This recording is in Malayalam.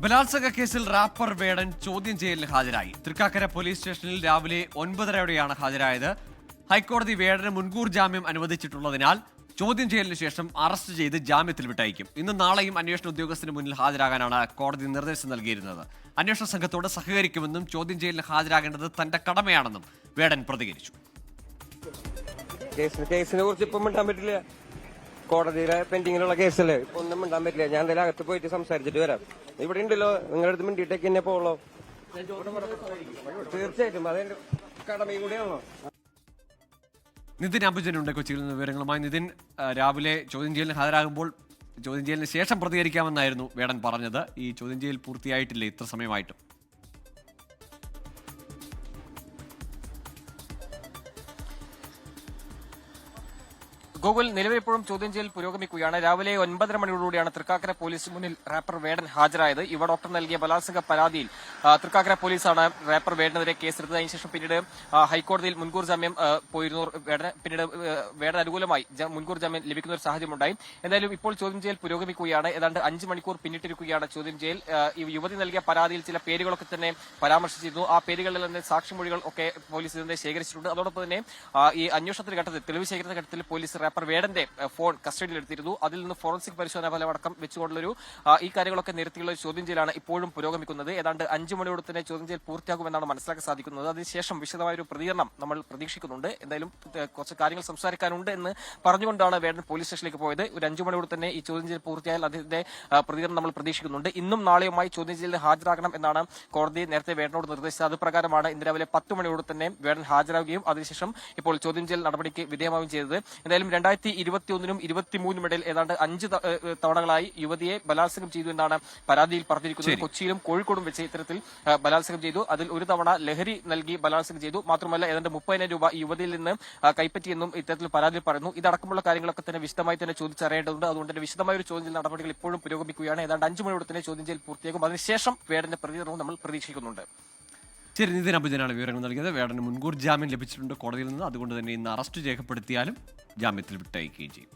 ബലാത്സംഗ കേസിൽ റാപ്പർ വേടൻ ചോദ്യം ചെയ്യലിന് ഹാജരായി. തൃക്കാക്കര പോലീസ് സ്റ്റേഷനിൽ രാവിലെ 9:30 ഹാജരായത്. ഹൈക്കോടതി വേടന് മുൻകൂർ ജാമ്യം അനുവദിച്ചിട്ടുള്ളതിനാൽ ചോദ്യം ചെയ്യലിന് ശേഷം അറസ്റ്റ് ചെയ്ത് ജാമ്യത്തിൽ വിട്ടയക്കും. ഇന്നും നാളെയും അന്വേഷണ ഉദ്യോഗസ്ഥന് മുന്നിൽ ഹാജരാകാനാണ് കോടതി നിർദ്ദേശം നൽകിയിരുന്നത്. അന്വേഷണ സംഘത്തോട് സഹകരിക്കുമെന്നും ചോദ്യം ചെയ്യലിന് ഹാജരാകേണ്ടത് തന്റെ കടമയാണെന്നും വേടൻ പ്രതികരിച്ചു. കേസിനെ കുറിച്ച് ഇപ്പം മിണ്ടാൻ പറ്റില്ല. കോടതിയിലെ പെൻഡിങ്ങിലുള്ള കേസല്ലേ, ഇപ്പൊ ഒന്നും മിണ്ടാൻ പറ്റില്ല. ഞാൻ എന്തായാലും അകത്ത് പോയിട്ട് സംസാരിച്ചിട്ട് വരാം. ഇവിടെ ഉണ്ടല്ലോ, നിങ്ങളുടെ അടുത്ത് മിണ്ടിയിട്ടേക്ക് എന്നെ പോളോ. തീർച്ചയായിട്ടും അതെന്റെ കടമയും കൂടിയാണല്ലോ. നിതിൻ അംബുജനുണ്ട് കൊച്ചിയിൽ നിന്ന് വിവരങ്ങളുമായി. നിതിൻ, രാവിലെ ചോദ്യം ചെയ്യലിന് ഹാജരാകുമ്പോൾ ചോദ്യം ചെയ്യലിന് ശേഷം പ്രതികരിക്കാമെന്നായിരുന്നു വേടൻ പറഞ്ഞത്. ഈ ചോദ്യം ചെയ്യൽ പൂർത്തിയായിട്ടില്ലേ ഇത്ര സമയമായിട്ടും? ഗൂഗിൾ നിലവിൽ ഇപ്പോഴും ചോദ്യം ചെയ്യൽ പുരോഗമിക്കുകയാണ്. രാവിലെ 9:30 മണിയോടുകൂടിയാണ് തൃക്കാക്കര പോലീസ് മുന്നിൽ റാപ്പർ വേടൻ ഹാജരായത്. യുവ ഡോക്ടർ നൽകിയ ബലാത്സംഗ പരാതിയിൽ തൃക്കാക്കര പോലീസാണ് റാപ്പർ വേടനെതിരെ കേസെടുത്തത്. അതിനുശേഷം പിന്നീട് ഹൈക്കോടതിയിൽ മുൻകൂർ ജാമ്യം പോയിരുന്നു വേടന്. പിന്നീട് വേടൻ അനുകൂലമായി മുൻകൂർ ജാമ്യം ലഭിക്കുന്ന ഒരു സാഹചര്യമുണ്ടായി. എന്തായാലും ഇപ്പോൾ ചോദ്യം ചെയ്യൽ പുരോഗമിക്കുകയാണ്. ഏതാണ്ട് 5 മണിക്കൂർ പിന്നിട്ടിരിക്കുകയാണ് ചോദ്യം ചെയ്യൽ. ഈ യുവതി നൽകിയ പരാതിയിൽ ചില പേരുകളൊക്കെ തന്നെ പരാമർശിച്ചിരുന്നു. ആ പേരുകളിൽ തന്നെ സാക്ഷിമൊഴികൾ ഒക്കെ പോലീസ് ഇതിനെ ശേഖരിച്ചിട്ടുണ്ട്. അതോടൊപ്പം തന്നെ ഈ അന്വേഷണത്തിന്റെ ഘട്ടത്തിൽ, തെളിവ് ശേഖരണ ഘട്ടത്തിൽ പോലീസ് റാപ്പർ വേടന്റെ ഫോൺ കസ്റ്റഡിയിലെടുത്തിരുന്നു. അതിൽ നിന്ന് ഫോറൻസിക് പരിശോധന ഫലമടക്കം വെച്ചുകൊണ്ടുള്ളൊരു ഈ കാര്യങ്ങളൊക്കെ നിരത്തിയുള്ള ചോദ്യം ചെയ്യലാണ് ഇപ്പോഴും പുരോഗമിക്കുന്നത്. ഏതാണ്ട് 5 മണിയോട് തന്നെ ചോദ്യം ചെയ്യൽ പൂർത്തിയാകുമെന്നാണ് മനസ്സിലാക്കാൻ സാധിക്കുന്നത്. അതിനുശേഷം വിശദമായൊരു പ്രതികരണം നമ്മൾ പ്രതീക്ഷിക്കുന്നുണ്ട്. എന്തായാലും കുറച്ച് കാര്യങ്ങൾ സംസാരിക്കാനുണ്ട് എന്ന് പറഞ്ഞുകൊണ്ടാണ് വേടൻ പോലീസ് സ്റ്റേഷനിലേക്ക് പോയത്. ഒരു 5 മണിയോട് തന്നെ ഈ ചോദ്യം ചെയ്യൽ പൂർത്തിയായാൽ അതിന്റെ പ്രതികരണം നമ്മൾ പ്രതീക്ഷിക്കുന്നുണ്ട്. ഇന്നും നാളെയുമായി ചോദ്യം ചെയ്യലിന് ഹാജരാകണം എന്നാണ് കോടതി നേരത്തെ വേടനോട് നിർദ്ദേശിച്ചത്. അത് പ്രകാരമാണ് ഇന്ന് രാവിലെ 10 മണിയോട് തന്നെ വേടൻ ഹാജരാകുകയും അതിനുശേഷം ഇപ്പോൾ ചോദ്യം ചെയ്യൽ നടപടിക്ക് വിധേയമാവുകയും ചെയ്തത്. എന്തായാലും 2021-നും 2023-നും ഇടയിൽ ഏതാണ്ട് 5 തവണകളായി യുവതിയെ ബലാത്സംഗം ചെയ്തു എന്നാണ് പരാതിയിൽ പറഞ്ഞിരിക്കുന്നത്. കൊച്ചിയിലും കോഴിക്കോടും വെച്ച് ഇത്തരത്തിൽ ബലാത്സംഗം ചെയ്തു. അതിൽ ഒരു തവണ ലഹരി നൽകി ബലാത്സംഗം ചെയ്തു. മാത്രമല്ല ഏതാണ്ട് 30,000 രൂപ ഈ യുവതിയിൽ നിന്ന് കൈപ്പറ്റിയെന്നും ഇത്തരത്തിൽ പരാതിയിൽ പറയുന്നു. ഇതടക്കമുള്ള കാര്യങ്ങളൊക്കെ തന്നെ വിശദമായി തന്നെ ചോദിച്ചറിയേണ്ടതുണ്ട്. അതുകൊണ്ട് തന്നെ വിശദമായ ഒരു ചോദ്യം ചെയ്യൽ നടപടികൾ ഇപ്പോഴും പുരോഗമിക്കുകയാണ്. ഏതാണ്ട് 5 മണിയോടെ തന്നെ ചോദ്യം ചെയ്യൽ പൂർത്തിയാകും. അതിനുശേഷം വേടന്റെ പ്രതികരണവും നമ്മൾ പ്രതീക്ഷിക്കുന്നുണ്ട്. ശരി, നിതിൻ അംബുജനാണ് വിവരങ്ങൾ നൽകിയത്. വേടന് മുൻകൂർ ജാമ്യം ലഭിച്ചിട്ടുണ്ട് കോടതിയിൽ നിന്ന്. അതുകൊണ്ട് തന്നെ ഇന്ന് അറസ്റ്റ് രേഖപ്പെടുത്തിയാലും ജാമ്യത്തിൽ വിട്ടയക്കുകയും ചെയ്യും.